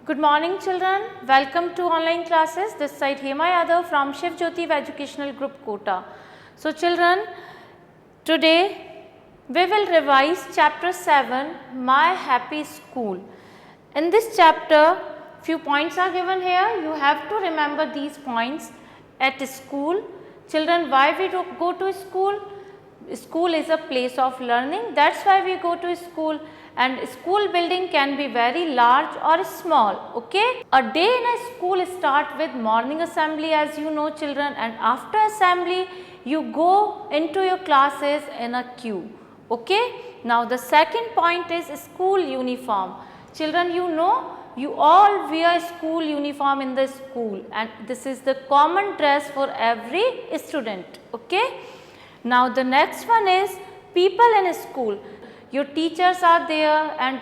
Good morning children, welcome to online classes. This side Hema Yadav from Shiv Jyoti Educational Group Kota. So children, today we will revise chapter 7, My Happy School. In this chapter, few points are given here. You have to remember these points. At school, children, why we go to school? School is a place of learning, that's why we go to school, and school building can be very large or small. Okay, a day in a school start with morning assembly, as you know children, and after assembly you go into your classes in a queue. Okay, now the second point is school uniform. Children, you know you all wear school uniform in the school, and this is the common dress for every student. Okay. Now the next one is people in school. Your teachers are there, and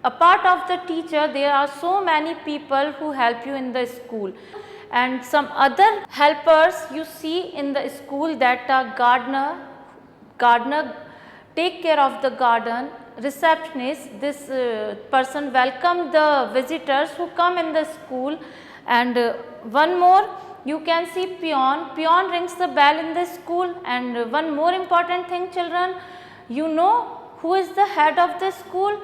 apart of the teacher there are so many people who help you in the school, and some other helpers you see in the school, that are gardener take care of the garden, receptionist, this person welcome the visitors who come in the school, and one more you can see peon rings the bell in the school. And one more important thing children, you know who is the head of the school?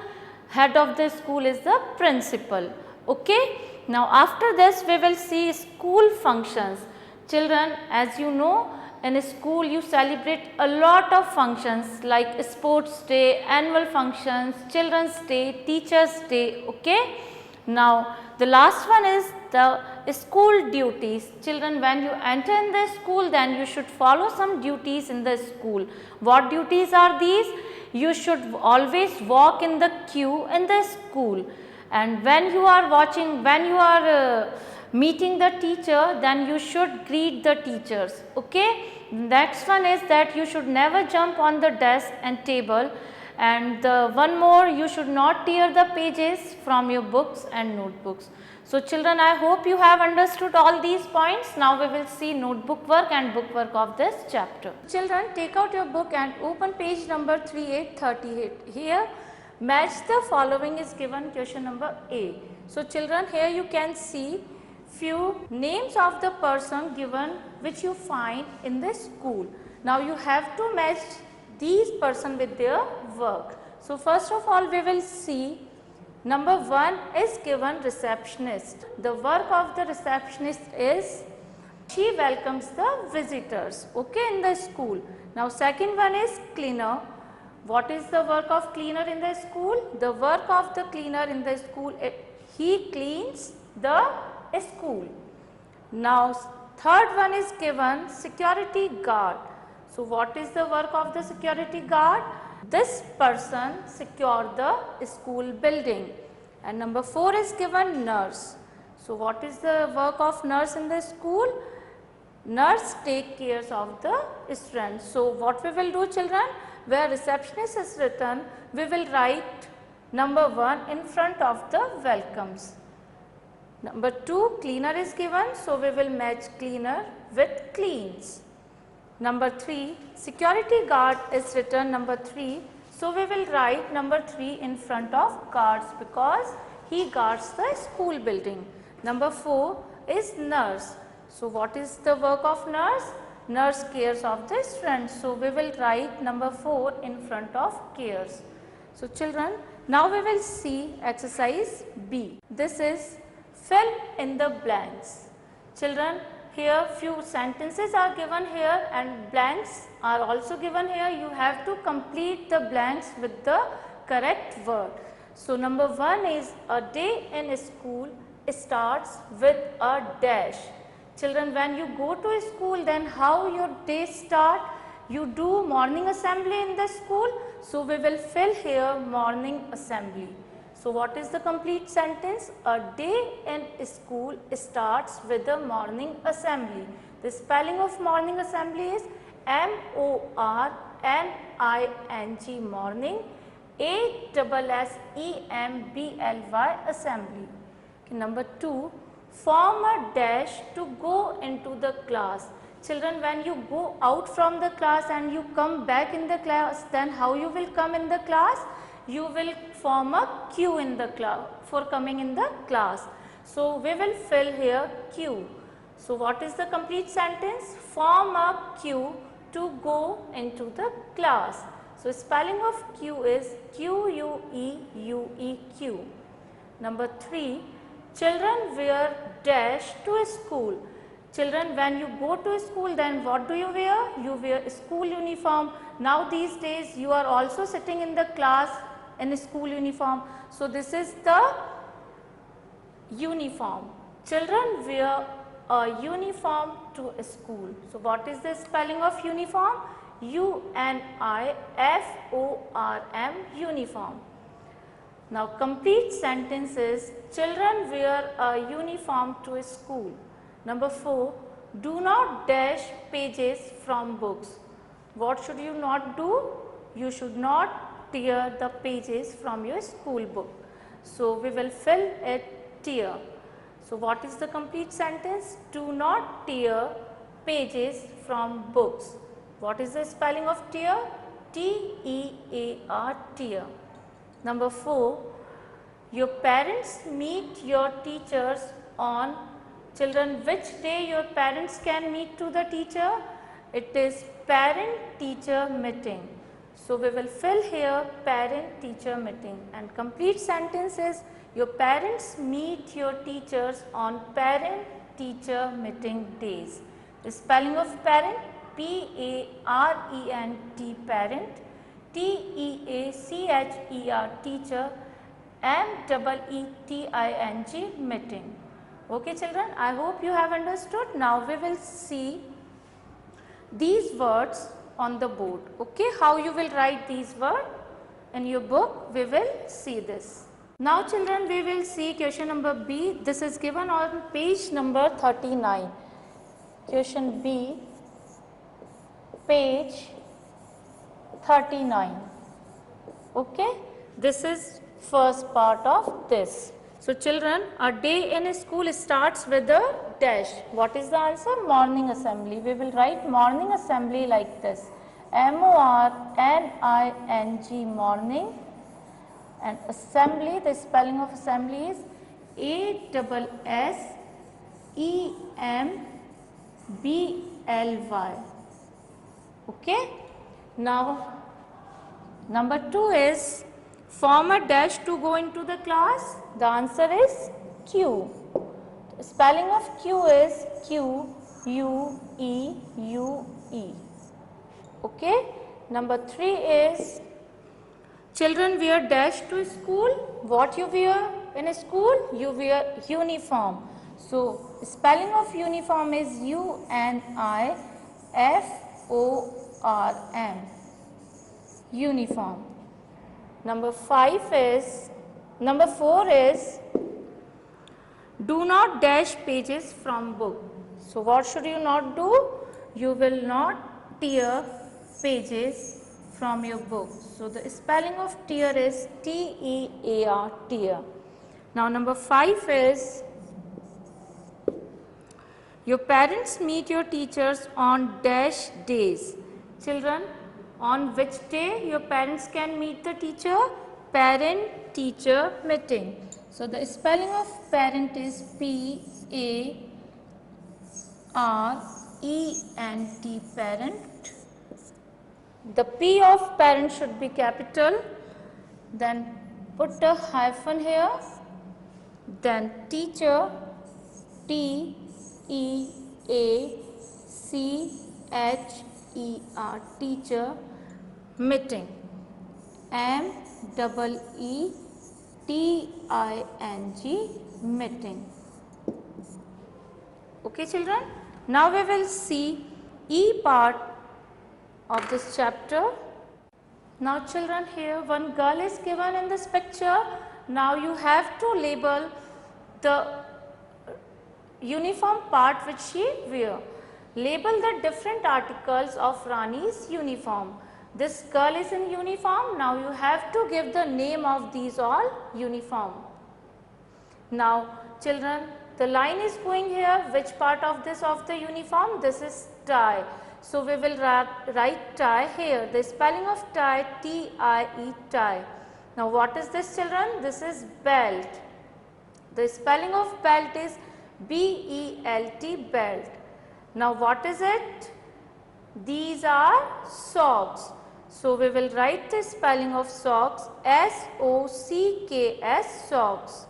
Head of the school is the principal. Okay. Now after this we will see school functions. Children, as you know, in school you celebrate a lot of functions like sports day, annual functions, children's day, teachers day. Okay. Now the last one is the school duties. Children, when you enter in the school, then you should follow some duties in the school. What duties are these? You should always walk in the queue in the school, and when you are meeting the teacher, then you should greet the teachers. Okay. Next one is that you should never jump on the desk and table, and one more, you should not tear the pages from your books and notebooks. So children, I hope you have understood all these points. Now we will see notebook work and book work of this chapter. Children, take out your book and open page number 3838. Here match the following is given, question number A. So children, here you can see few names of the person given which you find in the school. Now you have to match these person with their work. So first of all we will see number 1 is given receptionist. The work of the receptionist is she welcomes the visitors, okay, in the school. Now second one is cleaner. What is the work of cleaner in the school? The work of the cleaner in the school, he cleans the school. Now third one is given security guard. So what is the work of the security guard? This person secure the school building. And number 4 is given nurse. So what is the work of nurse in the school? Nurse take care of the students. So what we will do children, where receptionist is written, we will write number 1 in front of the welcomes. Number 2, cleaner is given, so we will match cleaner with cleans. Number 3, security guard is written number 3, so we will write number 3 in front of guards because he guards the school building. Number 4 is nurse. So what is the work of nurse? Nurse cares of the students, so we will write number 4 in front of cares. So children, now we will see exercise B. This is fill in the blanks. Children, here few sentences are given here and blanks are also given here. You have to complete the blanks with the correct word. So number 1 is a day in school starts with a dash. Children, when you go to school, then how your day start? You do morning assembly in the school, so we will fill here morning assembly. So what is the complete sentence? A day in school starts with the morning assembly. The spelling of morning assembly is M-O-R-N-I-N-G morning, A-S-S-E-M-B-L-Y assembly. Okay, number 2, form a dash to go into the class. Children, when you go out from the class and you come back in the class, then how you will come in the class? You will form a queue in the class for coming in the class. So we will fill here queue. So what is the complete sentence? Form a queue to go into the class. So spelling of queue is Q-U-E-U-E-Q. Number 3, children wear dash to a school. Children, when you go to a school, then what do you wear? You wear a school uniform. Now these days you are also sitting in the class in a school uniform. So this is the uniform. Children wear a uniform to a school. So what is the spelling of uniform? U-N-I-F-O-R-M, uniform. Now complete sentence is children wear a uniform to a school. Number 4, do not dash pages from books. What should you not do? You should not tear the pages from your school book. So we will fill it tear. So what is the complete sentence? Do not tear pages from books. What is the spelling of tear? T-E-A-R, tear. Number 4, your parents meet your teachers on, children, which day your parents can meet to the teacher? It is parent teacher meeting. So we will fill here parent teacher meeting, and complete sentence is your parents meet your teachers on parent teacher meeting days. The spelling of parent, P-A-R-E-N-T, parent, T-E-A-C-H-E-R, teacher, M-E-E-T-I-N-G, meeting. Okay children, I hope you have understood. Now we will see these words on the board. Okay, how you will write these words in your book, we will see this. Now children, we will see question number B. This is given on page number 39. Question B, page 39. Okay, this is first part of this. So children, a day in a school starts with a dash. What is the answer? Morning assembly. We will write morning assembly like this. M-O-R-N-I-N-G, morning. And assembly, the spelling of assembly is A-S-S-E-M-B-L-Y. Okay. Now, number 2 is form a dash to go into the class. The answer is Q. The spelling of Q is Q-U-E-U-E. Okay. Number 3 is children wear dash to school. What you wear in a school? You wear uniform. So, spelling of uniform is U-N-I-F-O-R-M, uniform. Number 4 is do not dash pages from book. So what should you not do? You will not tear pages from your book. So the spelling of tear is T-E-A-R, tear. Now number 5 is your parents meet your teachers on dash days. Children, on which day your parents can meet the teacher? Parent teacher meeting. So the spelling of parent is P-A-R-E-N-T, parent. The P of parent should be capital. Then put a hyphen here. Then teacher, T-E-A-C-H-E-R, teacher, meeting, M-E-E-T-I-N-G, meeting. Okay children, now we will see E part of this chapter. Now children, here one girl is given in this picture. Now you have to label the uniform part which she wear. Label the different articles of Rani's uniform. This girl is in uniform. Now you have to give the name of these all uniform. Now children, the line is going here. Which part of this of the uniform? This is tie. So we will write tie here. The spelling of tie, T-I-E, tie. Now what is this children? This is belt. The spelling of belt is B-E-L-T, belt. Now what is it? These are socks. So we will write the spelling of socks S-O-C-K-S, socks.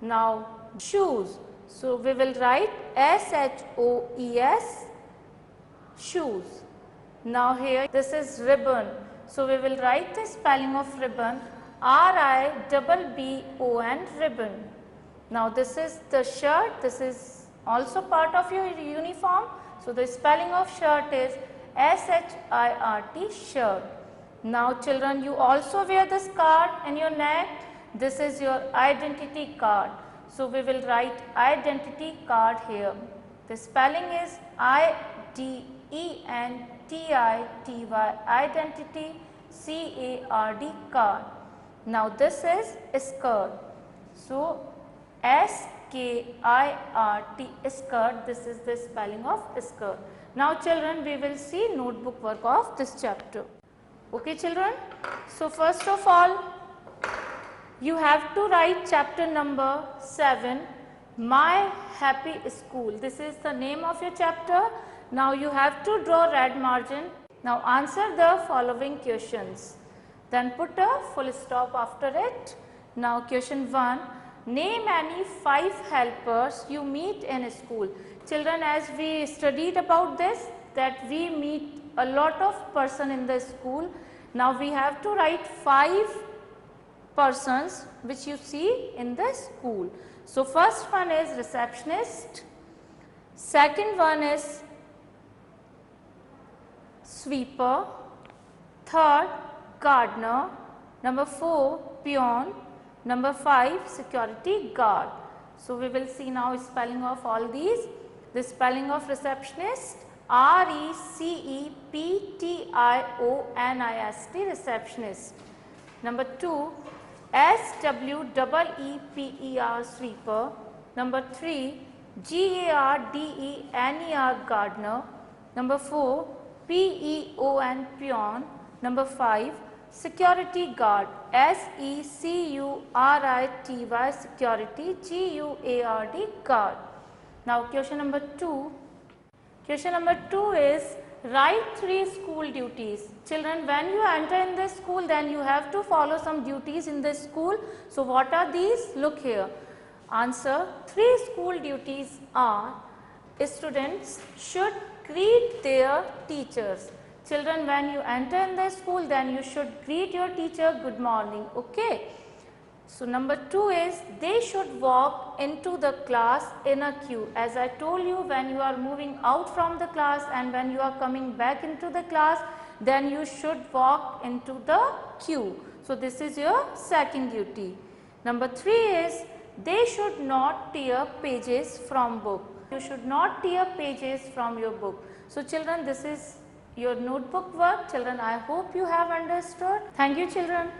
Now shoes. So we will write S-H-O-E-S, shoes. Now here this is ribbon. So we will write the spelling of ribbon R-I-B-B-O-N, ribbon. Now this is the shirt. This is also part of your uniform. So the spelling of shirt is S-H-I-R-T, shirt. Now children, you also wear this card in your neck. This is your identity card. So we will write identity card here. The spelling is I-D-E-N-T-I-T-Y, identity, C-A-R-D, card. Now this is skirt. So S-K-I-R-T, skirt, this is the spelling of skirt. Now children, we will see notebook work of this chapter. Okay children, so first of all, you have to write chapter number 7, My Happy School. This is the name of your chapter. Now you have to draw red margin. Now answer the following questions. Then put a full stop after it. Now question 1, name any 5 helpers you meet in school. Children, as we studied about this, that we meet a lot of person in the school. Now we have to write 5 persons which you see in the school. So first one is receptionist, second one is sweeper, third gardener, number 4 peon, number 5 security guard. So we will see now spelling of all these. The spelling of receptionist, R-E-C-E-P-T-I-O-N-I-S-T, receptionist. Number 2, S-W-E-E-P-E-R, sweeper. Number 3, G-A-R-D-E-N-E-R, gardener. Number 4, P-E-O-N, peon. Number 5, security guard, S-E-C-U-R-I-T-Y, security, G-U-A-R-D, guard. Now question number 2. Question number 2 is write 3 school duties. Children, when you enter in the school, then you have to follow some duties in the school. So what are these? Look here. Answer. 3 school duties are: students should greet their teachers. Children, when you enter in the school, then you should greet your teacher good morning. Okay. So number 2 is they should walk into the class in a queue. As I told you, when you are moving out from the class and when you are coming back into the class, then you should walk into the queue. So this is your second duty. Number 3 is they should not tear pages from book. You should not tear pages from your book. So children, this is your notebook work. Children, I hope you have understood. Thank you children.